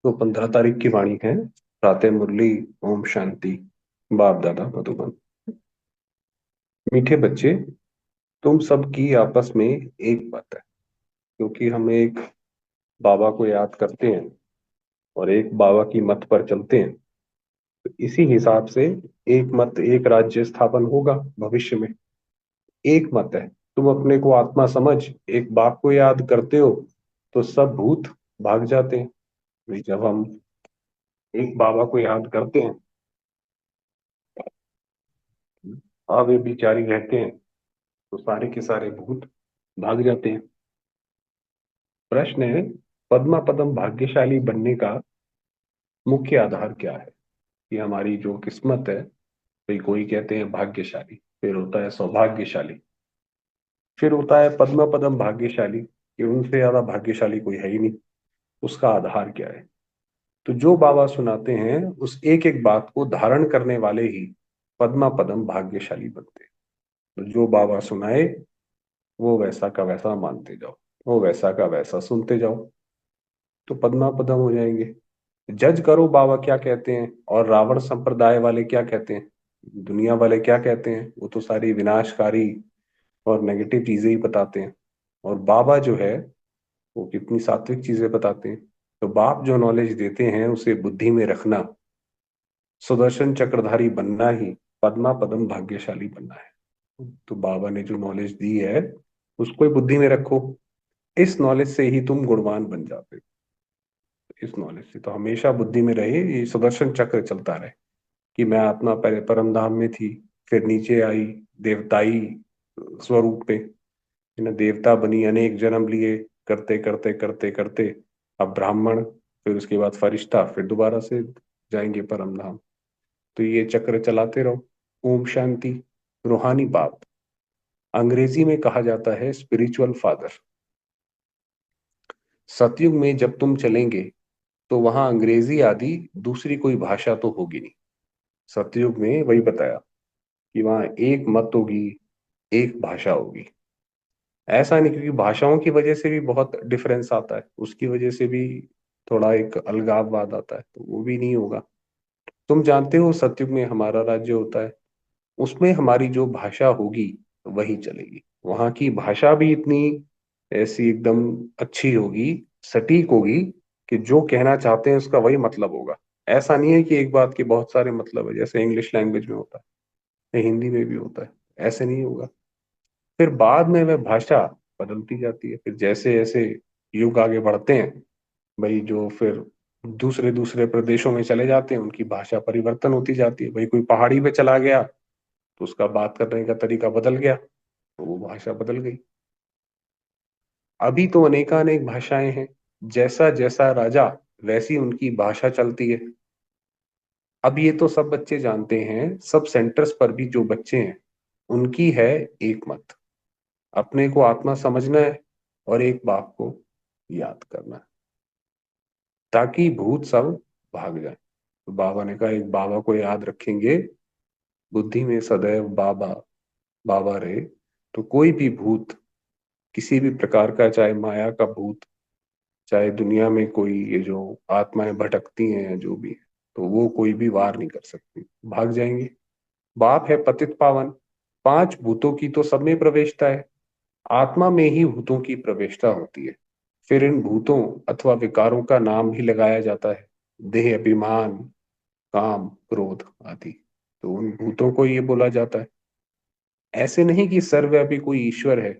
तो 15 तारीख की वाणी है। प्रातः मुरली। ओम शांति। बाप दादा मधुबन। मीठे बच्चे, तुम सबकी आपस में एक बात है। क्योंकि हम एक बाबा को याद करते हैं और एक बाबा की मत पर चलते हैं, तो इसी हिसाब से एक मत एक राज्य स्थापन होगा भविष्य में। एक मत है। तुम अपने को आत्मा समझ एक बाप को याद करते हो तो सब भूत भाग जाते हैं। भाई, जब हम एक बाबा को याद करते हैं, हाँ वे बिचारी रहते हैं, तो सारे के सारे भूत भाग जाते हैं। प्रश्न है, पद्मा पदम भाग्यशाली बनने का मुख्य आधार क्या है? कि हमारी जो किस्मत है, भाई कोई कहते हैं भाग्यशाली, फिर होता है सौभाग्यशाली, फिर होता है पद्मा पदम भाग्यशाली, कि उनसे ज्यादा भाग्यशाली कोई है ही नहीं। उसका आधार क्या है? तो जो बाबा सुनाते हैं उस एक एक बात को धारण करने वाले ही पद्मा पदम भाग्यशाली बनते हैं। तो जो बाबा सुनाए वो वैसा का वैसा मानते जाओ, वो वैसा का वैसा सुनते जाओ, तो पद्मा पदम हो जाएंगे। जज करो बाबा क्या कहते हैं और रावण संप्रदाय वाले क्या कहते हैं, दुनिया वाले क्या कहते हैं, वो तो सारी विनाशकारी और नेगेटिव चीजें ही बताते हैं। और बाबा जो है वो कितनी सात्विक चीजें बताते हैं। तो बाप जो नॉलेज देते हैं उसे बुद्धि में रखना, सुदर्शन चक्रधारी बनना ही पद्मा पदम भाग्यशाली बनना है। तो बाबा ने जो नॉलेज दी है उसको ही बुद्धि में रखो। इस नॉलेज से ही तुम गुणवान बन जाते हो। इस नॉलेज से तो हमेशा बुद्धि में रहे, ये सुदर्शन चक्र चलता रहे कि मैं आत्मा पहले परम धाम में थी, फिर नीचे आई देवताई स्वरूप पे, है ना, देवता बनी, अनेक जन्म लिए, करते करते करते करते अब ब्राह्मण, फिर उसके बाद फरिश्ता, फिर दोबारा से जाएंगे परम धाम। तो ये चक्र चलाते रहो। ओम शांति। रूहानी बाप, अंग्रेजी में कहा जाता है स्पिरिचुअल फादर। सतयुग में जब तुम चलेंगे तो वहां अंग्रेजी आदि दूसरी कोई भाषा तो होगी नहीं। सतयुग में वही बताया कि वहां एक मत होगी, एक भाषा होगी। ऐसा नहीं, क्योंकि भाषाओं की वजह से भी बहुत डिफरेंस आता है, उसकी वजह से भी थोड़ा एक अलगाववाद आता है, तो वो भी नहीं होगा। तुम जानते हो सतयुग में हमारा राज्य होता है, उसमें हमारी जो भाषा होगी वही चलेगी। वहां की भाषा भी इतनी ऐसी एकदम अच्छी होगी, सटीक होगी, कि जो कहना चाहते हैं उसका वही मतलब होगा। ऐसा नहीं है कि एक बात के बहुत सारे मतलब है, जैसे इंग्लिश लैंग्वेज में होता है या हिंदी में भी होता है। ऐसे नहीं होगा। फिर बाद में वह भाषा बदलती जाती है, फिर जैसे जैसे युग आगे बढ़ते हैं, भाई जो फिर दूसरे दूसरे प्रदेशों में चले जाते हैं उनकी भाषा परिवर्तन होती जाती है। भाई कोई पहाड़ी पे चला गया तो उसका बात करने का तरीका बदल गया, तो वो भाषा बदल गई। अभी तो अनेकानेक भाषाएं हैं, जैसा जैसा राजा वैसी उनकी भाषा चलती है। अब ये तो सब बच्चे जानते हैं, सब सेंटर्स पर भी जो बच्चे हैं उनकी है एक मत, अपने को आत्मा समझना है और एक बाप को याद करना है, ताकि भूत सब भाग जाए। तो बाबा ने कहा एक बाबा को याद रखेंगे, बुद्धि में सदैव बाबा बाबा रहे, तो कोई भी भूत, किसी भी प्रकार का, चाहे माया का भूत, चाहे दुनिया में कोई ये जो आत्माएं भटकती हैं या जो भी है, तो वो कोई भी वार नहीं कर सकती, भाग जाएंगे। बाप है पतित पावन, पांच भूतों की तो सब में प्रवेशता है, आत्मा में ही भूतों की प्रवेशता होती है। फिर इन भूतों अथवा विकारों का नाम भी लगाया जाता है, देह, अभिमान, काम, क्रोध आदि। तो उन भूतों को ये बोला जाता है। ऐसे नहीं कि सर्वव्यापी कोई ईश्वर है।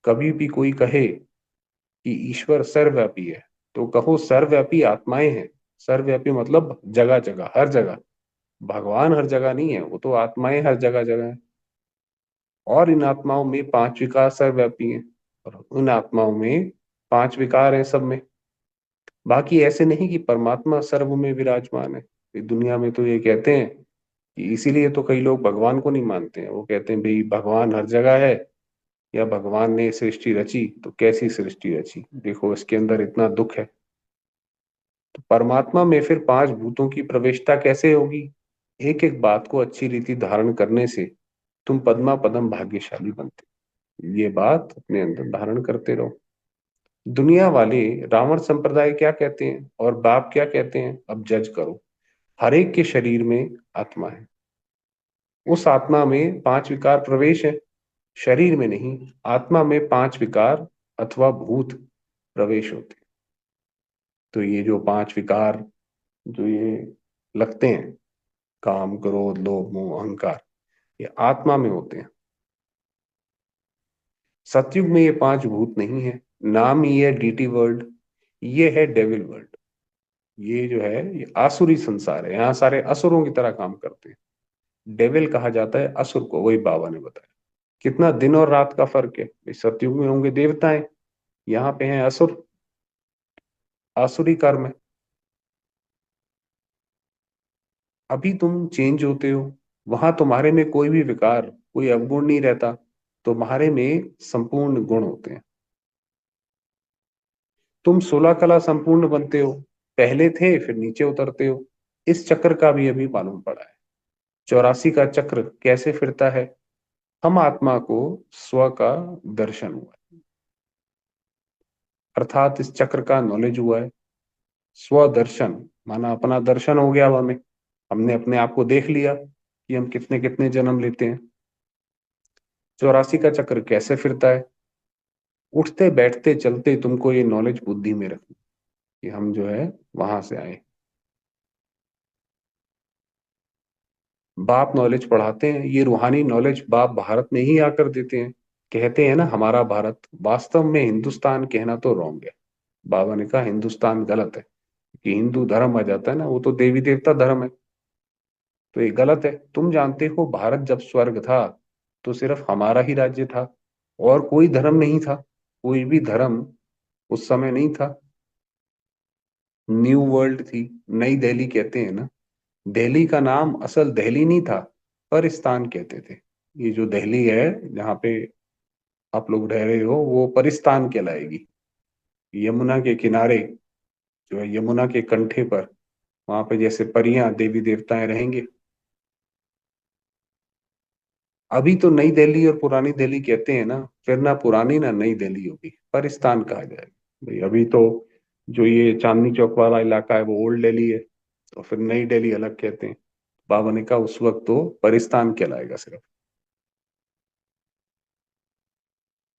कभी भी कोई कहे कि ईश्वर सर्वव्यापी है, तो कहो सर्वव्यापी आत्माएं हैं। सर्वव्यापी मतलब जगह जगह, हर जगह। भगवान हर जगह नहीं है, वो तो आत्माएं हर जगह जगह है। और इन आत्माओं में पांच विकार सर्वव्यापी हैं, और उन आत्माओं में पांच विकार हैं सब में। बाकी ऐसे नहीं कि परमात्मा सर्व में विराजमान है। ये दुनिया में तो ये कहते हैं कि इसीलिए तो कई लोग भगवान को नहीं मानते हैं। वो कहते हैं भाई भगवान हर जगह है, या भगवान ने सृष्टि रची तो कैसी सृष्टि रची, देखो इसके अंदर इतना दुख है। तो परमात्मा में फिर पांच भूतों की प्रवेशता कैसे होगी? एक एक बात को अच्छी रीति धारण करने से तुम पद्मा पदम भाग्यशाली बनते हो। ये बात अपने अंदर धारण करते रहो। दुनिया वाले रावण संप्रदाय क्या कहते हैं और बाप क्या कहते हैं, अब जज करो। हर एक के शरीर में आत्मा है। उस आत्मा में पांच विकार प्रवेश है, शरीर में नहीं। आत्मा में पांच विकार अथवा भूत प्रवेश होते हैं। तो ये जो पांच विकार जो ये लगते हैं, काम क्रोध लोभ मोह अहंकार, ये आत्मा में होते हैं। सतयुग में ये पांच भूत नहीं है। नाम ही है डीटी वर्ल्ड, ये है डेविल वर्ल्ड। ये जो है ये आसुरी संसार है, यहाँ सारे असुरों की तरह काम करते हैं। डेविल कहा जाता है असुर को, वही बाबा ने बताया। कितना दिन और रात का फर्क है। इस सतयुग में होंगे देवताएं, यहाँ पे हैं असुर, आसुरी कर्म है। अभी तुम चेंज होते हो, वहां तुम्हारे में कोई भी विकार कोई अवगुण नहीं रहता, तुम्हारे में संपूर्ण गुण होते हैं। तुम 16 कला संपूर्ण बनते हो, पहले थे फिर नीचे उतरते हो। इस चक्र का भी अभी मालूम पड़ा है। 84 का चक्र कैसे फिरता है। हम आत्मा को स्व का दर्शन हुआ है, अर्थात इस चक्र का नॉलेज हुआ है। स्व दर्शन माना अपना दर्शन हो गया अब हमें, हमने अपने आप को देख लिया कि हम कितने कितने जन्म लेते हैं। 84 का चक्र कैसे फिरता है। उठते बैठते चलते तुमको ये नॉलेज बुद्धि में रखनी कि हम जो है वहां से आए। बाप नॉलेज पढ़ाते हैं, ये रूहानी नॉलेज बाप भारत में ही आकर देते हैं। कहते हैं ना हमारा भारत, वास्तव में हिंदुस्तान कहना तो रॉन्ग है। बाबा ने कहा हिंदुस्तान गलत है, कि हिंदू धर्म आ जाता है ना, वो तो देवी देवता धर्म है। तो ये गलत है। तुम जानते हो भारत जब स्वर्ग था तो सिर्फ हमारा ही राज्य था, और कोई धर्म नहीं था। कोई भी धर्म उस समय नहीं था। न्यू वर्ल्ड थी, नई दिल्ली कहते हैं ना। दिल्ली का नाम असल दिल्ली नहीं था, परिस्तान कहते थे। ये जो दिल्ली है जहाँ पे आप लोग रह रहे हो, वो परिस्तान कहलाएगी। यमुना के किनारे, जो है यमुना के कंठे पर, वहां पे जैसे परियां देवी देवताएं रहेंगे। अभी तो नई दिल्ली और पुरानी दिल्ली कहते हैं ना, फिर ना पुरानी ना नई दिल्ली होगी, परिस्तान कहा जाएगा भाई। अभी तो जो ये चांदनी चौक वाला इलाका है वो ओल्ड दिल्ली है, तो फिर नई दिल्ली अलग कहते हैं। बाबा ने कहा उस वक्त तो परिस्तान कहलाएगा सिर्फ।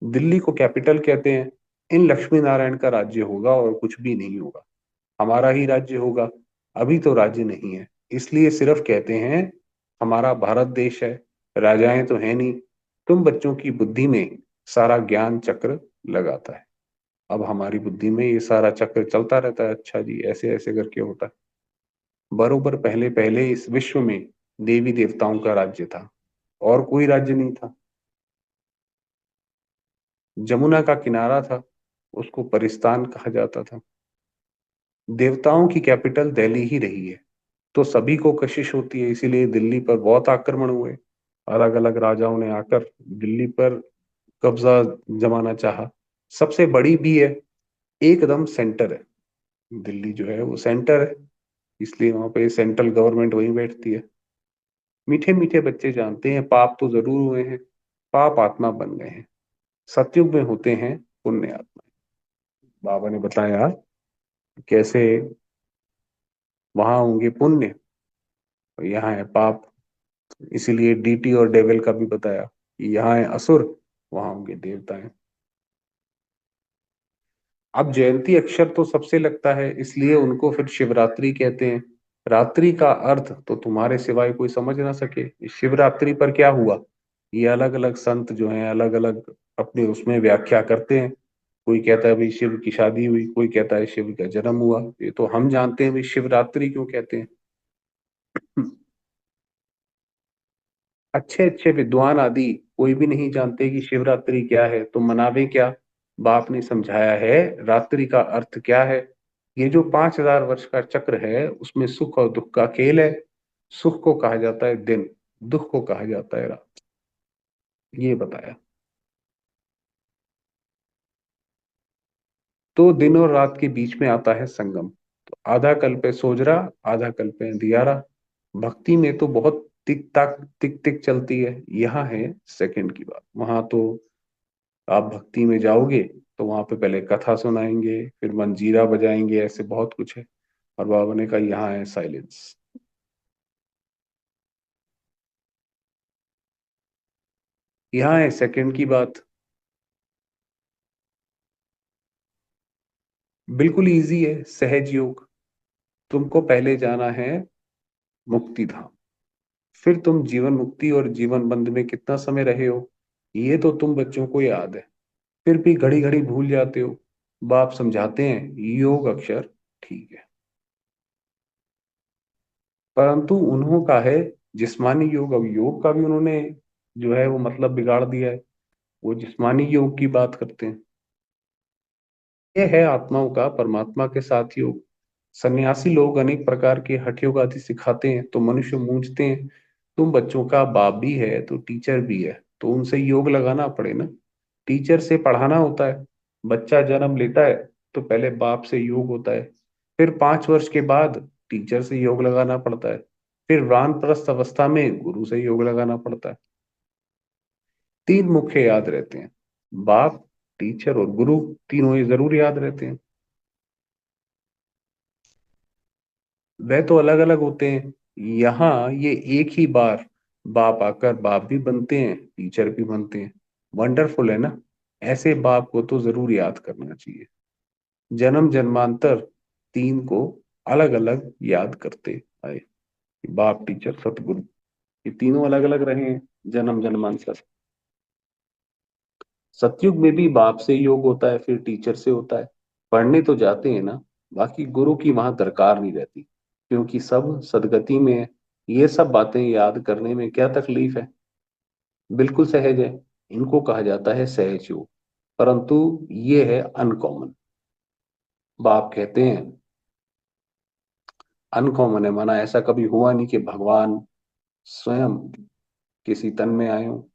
दिल्ली को कैपिटल कहते हैं। इन लक्ष्मी नारायण का राज्य होगा और कुछ भी नहीं होगा, हमारा ही राज्य होगा। अभी तो राज्य नहीं है, इसलिए सिर्फ कहते हैं हमारा भारत देश है, राजाएं तो है नहीं। तुम बच्चों की बुद्धि में सारा ज्ञान चक्र लगाता है। अब हमारी बुद्धि में ये सारा चक्र चलता रहता है, अच्छा जी ऐसे ऐसे करके होता है। बरोबर पहले पहले इस विश्व में देवी देवताओं का राज्य था, और कोई राज्य नहीं था। जमुना का किनारा था, उसको परिस्तान कहा जाता था। देवताओं की कैपिटल दिल्ली ही रही है। तो सभी को कशिश होती है, इसीलिए दिल्ली पर बहुत आक्रमण हुए। अलग अलग राजाओं ने आकर दिल्ली पर कब्जा जमाना चाहा। सबसे बड़ी भी है, एकदम सेंटर है। दिल्ली जो है वो सेंटर है, इसलिए वहां पे सेंट्रल गवर्नमेंट वहीं बैठती है। मीठे मीठे बच्चे जानते हैं पाप तो जरूर हुए हैं, पाप आत्मा बन गए हैं। सतयुग में होते हैं पुण्य आत्मा। बाबा ने बताया कैसे वहां होंगे पुण्य और यहाँ है पाप। इसीलिए डीटी और डेविल का भी बताया कि यहाँ है असुर, वहां होंगे देवताएं। अब जयंती अक्षर तो सबसे लगता है, इसलिए उनको फिर शिवरात्रि कहते हैं। रात्रि का अर्थ तो तुम्हारे सिवाय कोई समझ ना सके। इस शिवरात्रि पर क्या हुआ, ये अलग अलग संत जो हैं अलग अलग अपने उसमें व्याख्या करते हैं। कोई कहता है भाई शिव की शादी हुई, कोई कहता है शिव का जन्म हुआ। ये तो हम जानते हैं भाई शिवरात्रि क्यों कहते हैं। अच्छे अच्छे विद्वान आदि कोई भी नहीं जानते कि शिवरात्रि क्या है, तो मनावे क्या। बाप ने समझाया है रात्रि का अर्थ क्या है। ये जो 5000 वर्ष का चक्र है उसमें सुख और दुख का खेल है। सुख को कहा जाता है दिन, दुख को कहा जाता है रात, ये बताया। तो दिन और रात के बीच में आता है संगम। तो आधा कल पे सोजरा, आधा कल पे अंधियारा। भक्ति में तो बहुत टिक टाक टिक टिक चलती है, यहाँ है सेकंड की बात। वहां तो आप भक्ति में जाओगे तो वहां पे पहले कथा सुनाएंगे, फिर मंजीरा बजाएंगे, ऐसे बहुत कुछ है। और बाबा ने कहा यहाँ है साइलेंस। यहाँ है सेकंड की बात। बिल्कुल इजी है, सहज योग। तुमको पहले जाना है मुक्ति धाम। फिर तुम जीवन मुक्ति और जीवन बंध में कितना समय रहे हो, ये तो तुम बच्चों को याद है, फिर भी घड़ी घड़ी भूल जाते हो। बाप समझाते हैं योग अक्षर ठीक है, परंतु उन्हों का है जिस्मानी योग। अब योग का भी उन्होंने जो है वो मतलब बिगाड़ दिया है। वो जिस्मानी योग की बात करते हैं। ये है आत्माओं का परमात्मा के साथ योग। सन्यासी लोग अनेक प्रकार के हठ योग आदि सिखाते हैं, तो मनुष्य मूंझते हैं। तुम बच्चों का बाप भी है तो टीचर भी है, तो उनसे योग लगाना पड़े ना। टीचर से पढ़ाना होता है। बच्चा जन्म लेता है तो पहले बाप से योग होता है, फिर 5 वर्ष के बाद टीचर से योग लगाना पड़ता है, फिर वानप्रस्थ अवस्था में गुरु से योग लगाना पड़ता है। तीन मुख्य याद रहते हैं, बाप, टीचर और गुरु। तीनों ही जरूर याद रहते हैं। वह तो अलग अलग होते हैं। यहाँ ये एक ही बार बाप आकर बाप भी बनते हैं, टीचर भी बनते हैं। वंडरफुल है ना। ऐसे बाप को तो जरूर याद करना चाहिए। जन्म जन्मांतर तीन को अलग अलग याद करते आए। बाप, टीचर, सतगुरु, ये तीनों अलग अलग रहे हैं जन्म जन्मांतर। सतयुग में भी बाप से योग होता है, फिर टीचर से होता है। पढ़ने तो जाते हैं ना, बाकी गुरु की वहां दरकार नहीं रहती, क्योंकि सब सदगति में है। ये सब बातें याद करने में क्या तकलीफ है, बिल्कुल सहज है। इनको कहा जाता है सहज योग, परंतु ये है अनकॉमन। बाप कहते हैं अनकॉमन है, माना ऐसा कभी हुआ नहीं कि भगवान स्वयं किसी तन में आए हो।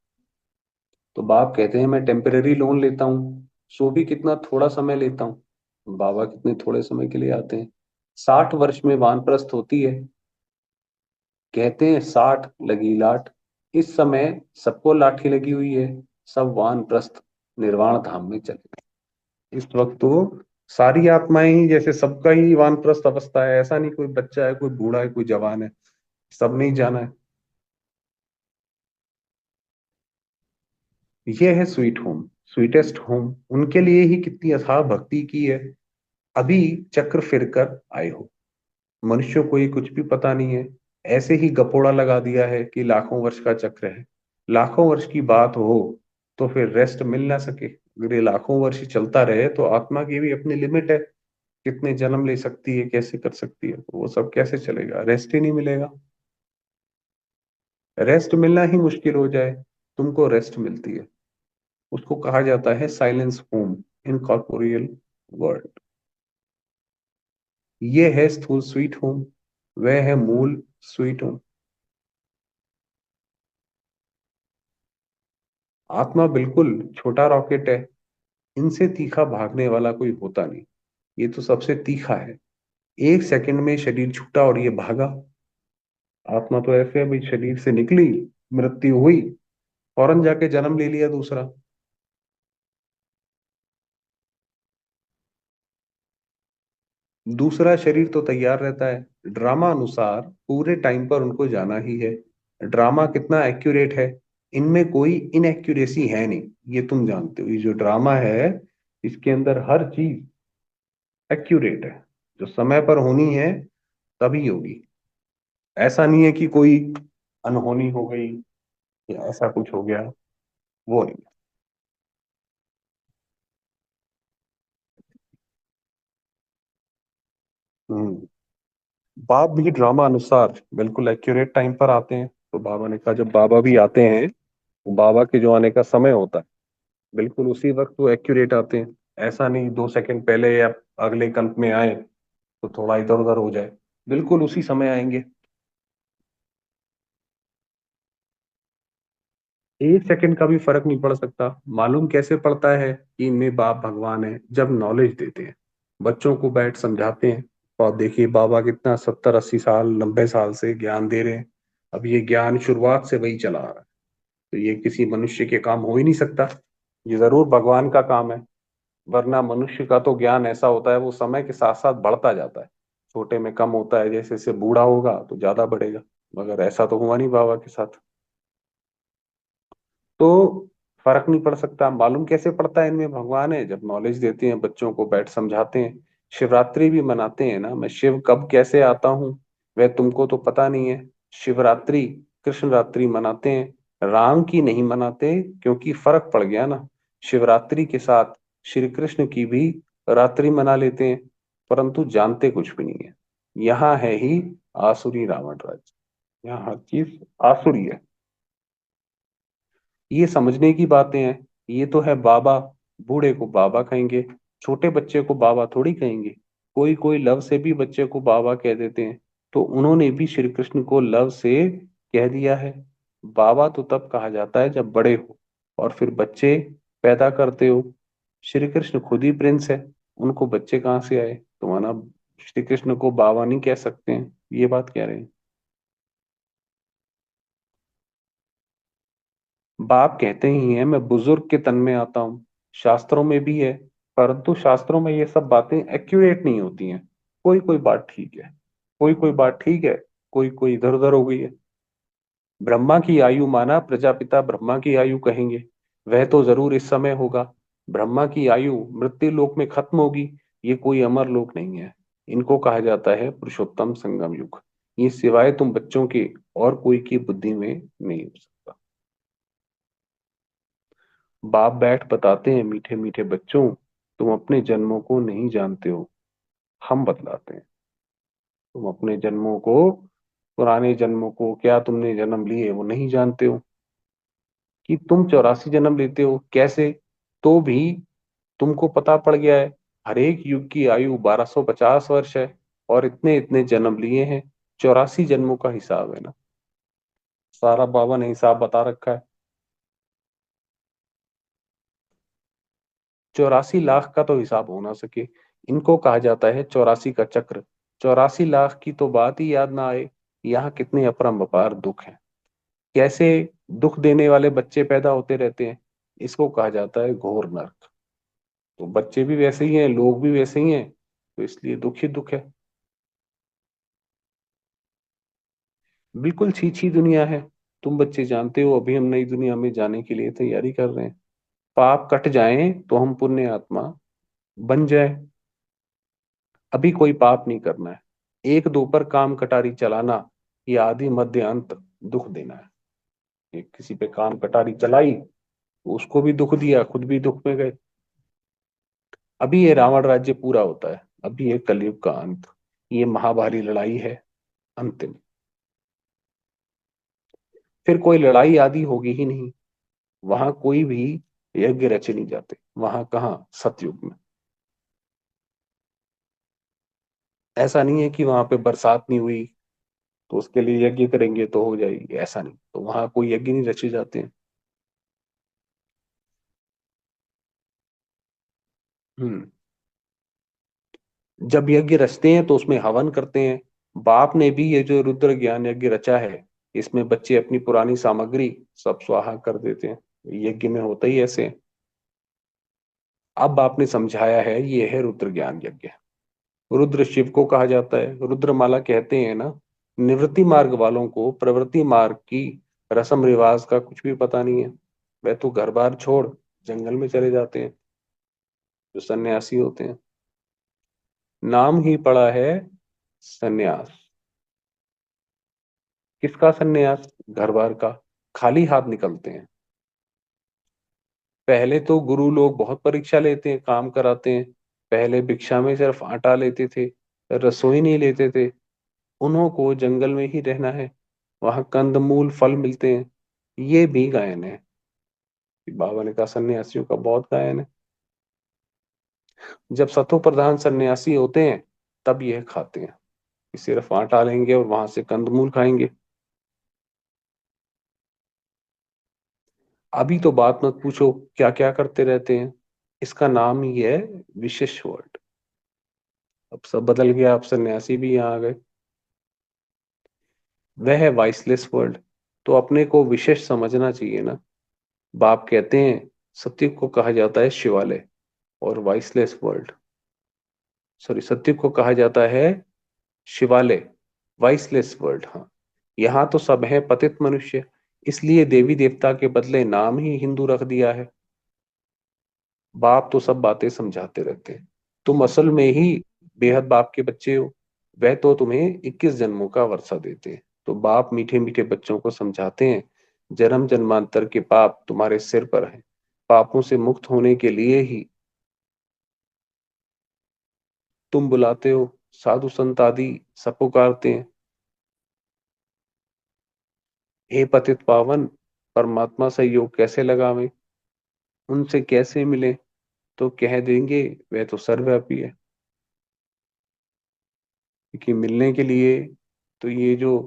तो बाप कहते हैं मैं टेम्परेरी लोन लेता हूँ, सो भी कितना थोड़ा समय लेता हूँ। बाबा कितने थोड़े समय के लिए आते हैं। 60 वर्ष में वानप्रस्थ होती है। कहते हैं 60 लगी लाट। इस समय सबको लाठी लगी हुई है, सब वानप्रस्थ निर्वाण धाम में चले। इस वक्त तो सारी आत्माएं ही, जैसे सबका ही वानप्रस्थ अवस्था है। ऐसा नहीं कोई बच्चा है, कोई बूढ़ा है, कोई जवान है, सब नहीं जाना है। ये है स्वीट होम, स्वीटेस्ट होम। उनके लिए ही कितनी अथाह भक्ति की है। अभी चक्र फिर कर आए हो। मनुष्यों को ये कुछ भी पता नहीं है। ऐसे ही गपोड़ा लगा दिया है कि लाखों वर्ष का चक्र है। लाखों वर्ष की बात हो तो फिर रेस्ट मिल ना सके। अगर ये लाखों वर्ष ही चलता रहे तो आत्मा की भी अपनी लिमिट है। कितने जन्म ले सकती है, कैसे कर सकती है, वो सब कैसे चलेगा, रेस्ट ही नहीं मिलेगा। रेस्ट मिलना ही मुश्किल हो जाए, तुमको रेस्ट मिलती है। उसको कहा जाता है साइलेंस होम, इनकॉर्पोरियल वर्ल्ड। ये है स्थूल स्वीट होम, वह है मूल स्वीट होम। आत्मा बिल्कुल छोटा रॉकेट है। इनसे तीखा भागने वाला कोई होता नहीं। ये तो सबसे तीखा है। 1 सेकंड में शरीर छूटा और ये भागा। आत्मा तो ऐसे है भाई, शरीर से निकली, मृत्यु हुई, फौरन जाके जन्म ले लिया दूसरा। दूसरा शरीर तो तैयार रहता है। ड्रामा अनुसार पूरे टाइम पर उनको जाना ही है। ड्रामा कितना एक्यूरेट है, इनमें कोई इनएक्यूरेसी है नहीं। ये तुम जानते हो, ये जो ड्रामा है इसके अंदर हर चीज एक्यूरेट है। जो समय पर होनी है तभी होगी। ऐसा नहीं है कि कोई अनहोनी हो गई या ऐसा कुछ हो गया, वो नहीं। हम्म। बाप भी ड्रामा अनुसार बिल्कुल एक्यूरेट टाइम पर आते हैं। तो बाबा ने कहा जब बाबा भी आते हैं, तो बाबा के जो आने का समय होता है बिल्कुल उसी वक्त वो एक्यूरेट आते हैं। ऐसा नहीं 2 सेकंड पहले या अगले कल्प में आए तो थोड़ा इधर उधर हो जाए, बिल्कुल उसी समय आएंगे। 1 सेकंड का भी फर्क नहीं पड़ सकता। मालूम कैसे पड़ता है कि इनमें बाप भगवान है, जब नॉलेज देते हैं, बच्चों को बैठ समझाते हैं। और देखिए बाबा कितना 70 80 साल 90 साल से ज्ञान दे रहे हैं। अब ये ज्ञान शुरुआत से वही चला आ रहा है, तो ये किसी मनुष्य के काम हो ही नहीं सकता। ये जरूर भगवान का काम है। वरना मनुष्य का तो ज्ञान ऐसा होता है, वो समय के साथ साथ बढ़ता जाता है। छोटे में कम होता है, जैसे जैसे बूढ़ा होगा तो ज्यादा बढ़ेगा। मगर ऐसा तो हुआ नहीं बाबा के साथ। तो फर्क नहीं पड़ सकता। मालूम कैसे पड़ता है इनमें भगवान है? जब नॉलेज देते हैं बच्चों को, बैठ समझाते हैं। शिवरात्रि भी मनाते हैं ना, मैं शिव कब कैसे आता हूँ वह तुमको तो पता नहीं है। शिवरात्रि, कृष्ण रात्रि मनाते हैं, राम की नहीं मनाते, क्योंकि फर्क पड़ गया ना। शिवरात्रि के साथ श्री कृष्ण की भी रात्रि मना लेते हैं, परंतु जानते कुछ भी नहीं है। यहाँ है ही आसुरी रावण राज्य, यहाँ हर चीज आसुरी है। ये समझने की बातें हैं। ये तो है बाबा। बूढ़े को बाबा कहेंगे, छोटे बच्चे को बाबा थोड़ी कहेंगे। कोई कोई लव से भी बच्चे को बाबा कह देते हैं। तो उन्होंने भी श्री कृष्ण को लव से कह दिया है। बाबा तो तब कहा जाता है जब बड़े हो, और फिर बच्चे पैदा करते हो। श्री कृष्ण खुद ही प्रिंस है, उनको बच्चे कहाँ से आए? तो माना श्री कृष्ण को बाबा नहीं कह सकते हैं, ये बात कह रहे हैं। बाप कहते ही हैं मैं बुजुर्ग के तन में आता हूँ, शास्त्रों में भी है। परंतु शास्त्रों में ये सब बातें एक्यूरेट नहीं होती हैं। कोई कोई बात ठीक है, कोई कोई बात ठीक है, कोई कोई इधर उधर हो गई है। ब्रह्मा की आयु माना प्रजापिता ब्रह्मा की आयु कहेंगे, वह तो जरूर इस समय होगा। ब्रह्मा की आयु मृत्यु लोक में खत्म होगी, ये कोई अमर लोक नहीं है। इनको कहा जाता है पुरुषोत्तम संगम युग। ये सिवाय तुम बच्चों के और कोई की बुद्धि में नहीं हो सकता। बाप बैठ बताते हैं मीठे मीठे बच्चों, तुम अपने जन्मों को नहीं जानते हो, हम बतलाते हैं। तुम अपने जन्मों को, पुराने जन्मों को, क्या तुमने जन्म लिए वो नहीं जानते हो? कि तुम 84 जन्म लेते हो कैसे? तो भी तुमको पता पड़ गया है, हर एक युग की आयु 1250 वर्ष है, और इतने इतने जन्म लिए हैं। 84 जन्मों का हिसाब है ना, सारा बाबा ने हिसाब बता रखा है। 84 लाख का तो हिसाब हो ना सके। इनको कहा जाता है 84 का चक्र। 84 लाख की तो बात ही याद ना आए। यहाँ कितने अपरंपार दुख हैं, कैसे दुख देने वाले बच्चे पैदा होते रहते हैं। इसको कहा जाता है घोर नरक। तो बच्चे भी वैसे ही हैं, लोग भी वैसे ही हैं, तो इसलिए दुख ही दुख है। बिल्कुल छी छी दुनिया है। तुम बच्चे जानते हो, अभी हम नई दुनिया में जाने के लिए तैयारी कर रहे हैं। पाप कट जाएं तो हम पुण्य आत्मा बन जाए। अभी कोई पाप नहीं करना है। एक दो पर काम कटारी चलाना, ये आदि मध्य अंत दुख देना है। एक किसी पे काम कटारी चलाई, उसको भी दुख दिया, खुद भी दुख में गए। अभी ये रावण राज्य पूरा होता है, अभी ये कलयुग का अंत। ये महाभारी लड़ाई है, अंतिम। फिर कोई लड़ाई आदि होगी ही नहीं। वहां कोई भी यज्ञ रचे नहीं जाते, वहां कहाँ, सतयुग में। ऐसा नहीं है कि वहां पे बरसात नहीं हुई तो उसके लिए यज्ञ करेंगे तो हो जाएगी, ऐसा नहीं। तो वहां कोई यज्ञ नहीं रचे जाते हैं। हम्म। जब यज्ञ रचते हैं तो उसमें हवन करते हैं। बाप ने भी ये जो रुद्र ज्ञान यज्ञ रचा है, इसमें बच्चे अपनी पुरानी सामग्री सब स्वाहा कर देते हैं। यज्ञ में होता ही ऐसे है। अब बाप ने समझाया है, ये है रुद्र ज्ञान यज्ञ। रुद्र शिव को कहा जाता है। रुद्रमाला कहते हैं ना, निवृत्ति मार्ग वालों को प्रवृत्ति मार्ग की रस्म रिवाज का कुछ भी पता नहीं है। वह तो घर बार छोड़ जंगल में चले जाते हैं, जो सन्यासी होते हैं। नाम ही पड़ा है सन्यास। किसका सन्यास? घर बार का। खाली हाथ निकलते हैं। पहले तो गुरु लोग बहुत परीक्षा लेते हैं, काम कराते हैं। पहले भिक्षा में सिर्फ आटा लेते थे, रसोई नहीं लेते थे। उन्हों को जंगल में ही रहना है, वहां कंदमूल फल मिलते हैं। ये भी गायन है। बाबा ने कहा सन्यासियों का बहुत गायन है। जब सतो प्रधान सन्यासी होते हैं तब यह खाते हैं, कि सिर्फ आटा लेंगे और वहां से कंदमूल खाएंगे। अभी तो बात मत पूछो क्या क्या करते रहते हैं। इसका नाम ही है विशेष वर्ड। अब सब बदल गया, अब सन्यासी भी यहाँ आ गए। वह है वाइसलेस वर्ल्ड। तो अपने को विशेष समझना चाहिए ना। बाप कहते हैं सत्य को कहा जाता है शिवालय। और वॉइसलेस वर्ल्ड, सॉरी, सत्युग को कहा जाता है शिवालय, वॉइसलेस वर्ल्ड। हाँ, यहाँ तो सब है पतित मनुष्य, इसलिए देवी देवता के बदले नाम ही हिंदू रख दिया है। बाप तो सब बातें समझाते रहते हैं, तुम असल में ही बेहद बाप के बच्चे हो। वह तो तुम्हें 21 जन्मों का वर्षा देते हैं, तो बाप मीठे मीठे बच्चों को समझाते हैं, जन्म जन्मांतर के पाप तुम्हारे सिर पर हैं। पापों से मुक्त होने के लिए ही तुम बुलाते हो, साधु संत आदि सब पुकारते हैं। हे पतित पावन, परमात्मा से योग कैसे लगावें, उनसे कैसे मिले, तो कह देंगे वह तो सर्वव्यापी है। क्योंकि मिलने के लिए तो ये जो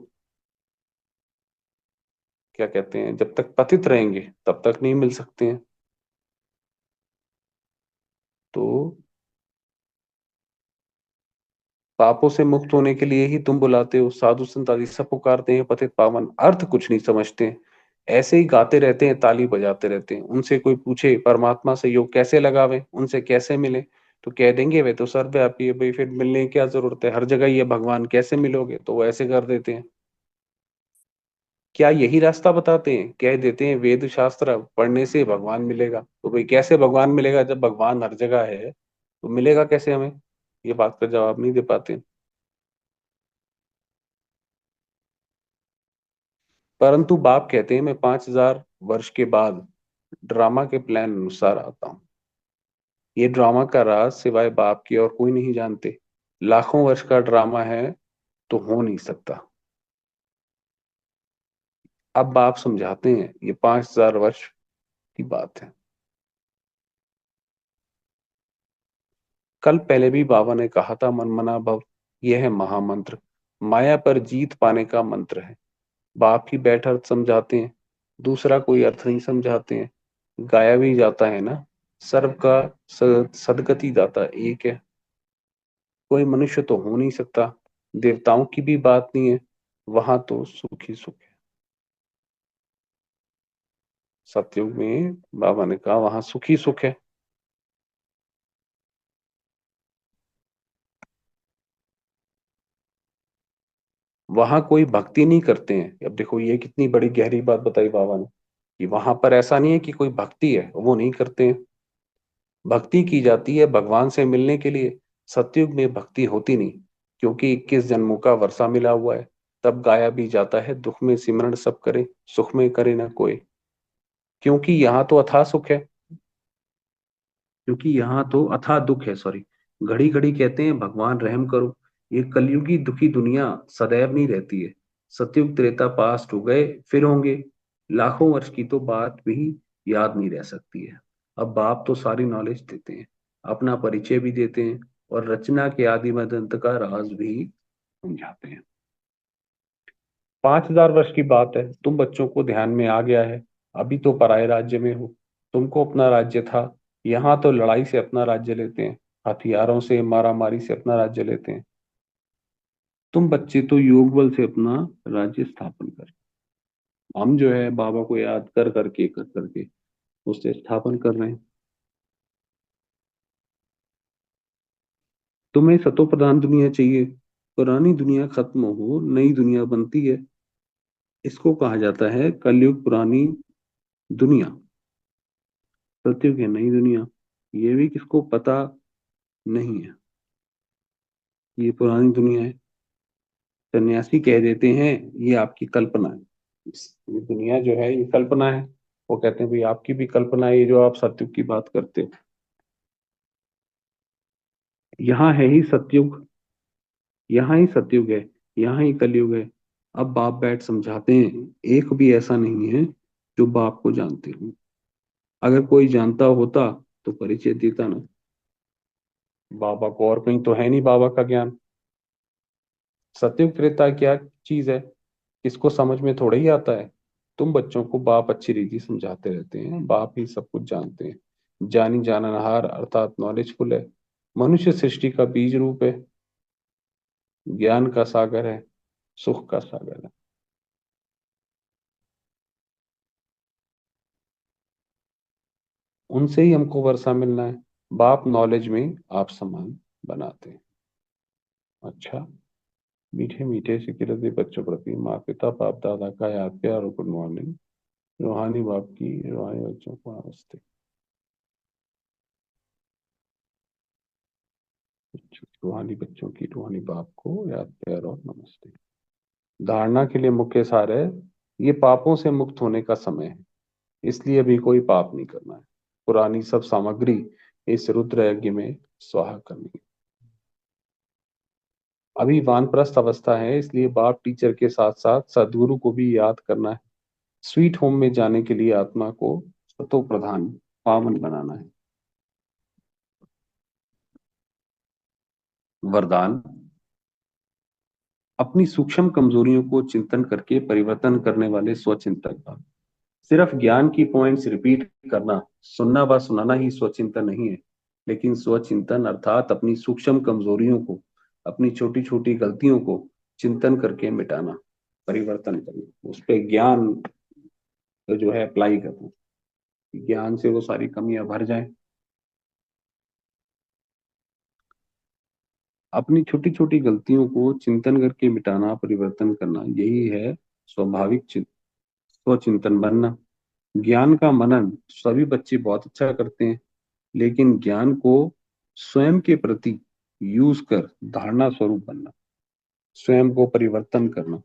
क्या कहते हैं, जब तक पतित रहेंगे तब तक नहीं मिल सकते हैं। तो पापों से मुक्त होने के लिए ही तुम बुलाते हो, साधु संत आदि सब पुकारते हैं पतित पावन, अर्थ कुछ नहीं समझते हैं। ऐसे ही गाते रहते हैं, ताली बजाते रहते हैं। उनसे कोई पूछे परमात्मा से योग कैसे लगावे, उनसे कैसे मिले, तो कह देंगे वे तो सर्वव्यापी है। भाई फिर मिलने की क्या जरूरत है, हर जगह ये भगवान, कैसे मिलोगे, तो वो ऐसे कर देते हैं। क्या यही रास्ता बताते हैं, कह देते हैं वेद शास्त्र पढ़ने से भगवान मिलेगा। तो भाई कैसे भगवान मिलेगा, जब भगवान हर जगह है तो मिलेगा कैसे हमें, ये बात का जवाब नहीं दे पाते। परंतु बाप कहते हैं मैं 5000 वर्ष के बाद ड्रामा के प्लान अनुसार आता हूँ। ये ड्रामा का राज सिवाय बाप के और कोई नहीं जानते। लाखों वर्ष का ड्रामा है तो हो नहीं सकता। अब बाप समझाते हैं ये 5000 वर्ष की बात है। कल पहले भी बाबा ने कहा था मन मना भव, यह है महामंत्र, माया पर जीत पाने का मंत्र है। बाप ही बैठ अर्थ समझाते हैं, दूसरा कोई अर्थ नहीं समझाते हैं। गाया भी जाता है ना, सर्व का सदगति दाता एक है। कोई मनुष्य तो हो नहीं सकता, देवताओं की भी बात नहीं है, वहां तो सुख ही सुख है। सतयुग में बाबा ने कहा वहां सुख ही सुख है। वहां कोई भक्ति नहीं करते हैं। अब देखो ये कितनी बड़ी गहरी बात बताई बाबा ने, कि वहां पर ऐसा नहीं है कि कोई भक्ति है, वो नहीं करते हैं। भक्ति की जाती है भगवान से मिलने के लिए। सतयुग में भक्ति होती नहीं, क्योंकि 21 जन्मों का वर्षा मिला हुआ है। तब गाया भी जाता है दुख में सिमरण सब करे, सुख में करे ना कोई। क्योंकि यहाँ तो अथाह सुख है, क्योंकि यहाँ तो अथाह दुख है, सॉरी। घड़ी घड़ी कहते हैं भगवान रहम करो। ये कलयुगी दुखी दुनिया सदैव नहीं रहती है। सतयुग त्रेता पास्ट हो गए, फिर होंगे। लाखों वर्ष की तो बात भी याद नहीं रह सकती है। अब बाप तो सारी नॉलेज देते हैं, अपना परिचय भी देते हैं, और रचना के आदि मध्य अंत का राज भी समझाते हैं। 5000 वर्ष की बात है, तुम बच्चों को ध्यान में आ गया है। अभी तो पराये राज्य में हो, तुमको अपना राज्य था। यहाँ तो लड़ाई से अपना राज्य लेते हैं, हथियारों से मारा मारी से अपना राज्य लेते हैं। तुम बच्चे तो योग बल से अपना राज्य स्थापन कर, हम जो है बाबा को याद कर करके उससे स्थापन कर रहे हैं। तुम्हें सतो प्रधान दुनिया चाहिए, पुरानी दुनिया खत्म हो नई दुनिया बनती है। इसको कहा जाता है कलयुग पुरानी दुनिया, सतयुग है नई दुनिया। ये भी किसको पता नहीं है, ये पुरानी दुनिया है। सन्यासी कह देते हैं ये आपकी कल्पना है, ये दुनिया जो है ये कल्पना है। वो कहते हैं भाई आपकी भी कल्पना है, ये जो आप सतयुग की बात करते हो। यहाँ है ही सतयुग, यहाँ ही सतयुग है, यहाँ ही कलयुग है। अब बाप बैठ समझाते हैं, एक भी ऐसा नहीं है जो बाप को जानते हो। अगर कोई जानता होता तो परिचय देता ना। बाबा को और कहीं तो है नहीं बाबा का ज्ञान। सतयुग त्रेता क्या चीज है, किसको समझ में थोड़ा ही आता है। तुम बच्चों को बाप अच्छी रीति समझाते रहते हैं, बाप ही सब कुछ जानते हैं। जानी जाननहार अर्थात नॉलेजफुल है। मनुष्य सृष्टि का बीज रूप है, ज्ञान का सागर है, सुख का सागर है। उनसे ही हमको वर्षा मिलना है। बाप नॉलेज में आप समान बनाते हैं। अच्छा, मीठे मीठे से किरते बच्चों प्रति माँ पिता बाप दादा का याद प्यार और गुड मॉर्निंग। रूहानी बाप की रूहानी बच्चों को नमस्ते। रूहानी बच्चों की रूहानी बाप को याद प्यार और नमस्ते। धारणा के लिए मुख्य सार है, ये पापों से मुक्त होने का समय है, इसलिए अभी कोई पाप नहीं करना है। पुरानी सब सामग्री इस रुद्र यज्ञ में स्वाहा करनी है। अभी वानप्रस्थ अवस्था है, इसलिए बाप टीचर के साथ साथ सदगुरु को भी याद करना है। स्वीट होम में जाने के लिए आत्मा को सतो प्रधान पावन बनाना है। वरदान, अपनी सूक्ष्म कमजोरियों को चिंतन करके परिवर्तन करने वाले स्वचिंतक भव। सिर्फ ज्ञान की पॉइंट्स रिपीट करना, सुनना व सुनाना ही स्वचिंतन नहीं है, लेकिन स्वचिंतन अर्थात अपनी सूक्ष्म कमजोरियों को, अपनी छोटी छोटी गलतियों को चिंतन करके मिटाना, परिवर्तन करना, उस पर ज्ञान जो है अप्लाई करना, ज्ञान से वो सारी कमियां भर जाए। अपनी छोटी छोटी गलतियों को चिंतन करके मिटाना, परिवर्तन करना, यही है स्वाभाविक स्वचिंतन बनना। ज्ञान का मनन सभी बच्चे बहुत अच्छा करते हैं, लेकिन ज्ञान को स्वयं के प्रति यूज कर धारणा स्वरूप बनना, स्वयं को परिवर्तन करना,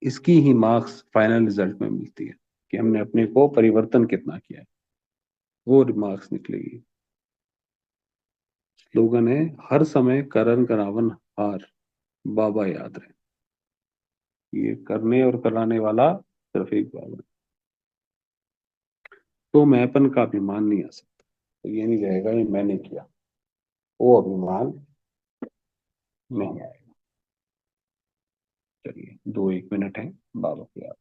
इसकी ही मार्क्स फाइनल रिजल्ट में मिलती है कि हमने अपने को परिवर्तन कितना किया है, वो मार्क्स निकलेगी। स्लोगन है, हर समय करन करावन हार, बाबा याद रहे। ये करने और कराने वाला सिर्फ एक बाबा है। तो मैंपन का अभिमान नहीं आ सकता, तो ये नहीं रहेगा ये मैंने किया, वो अभिमान नहीं आएगा। चलिए 2-1 मिनट है बाबा की याद।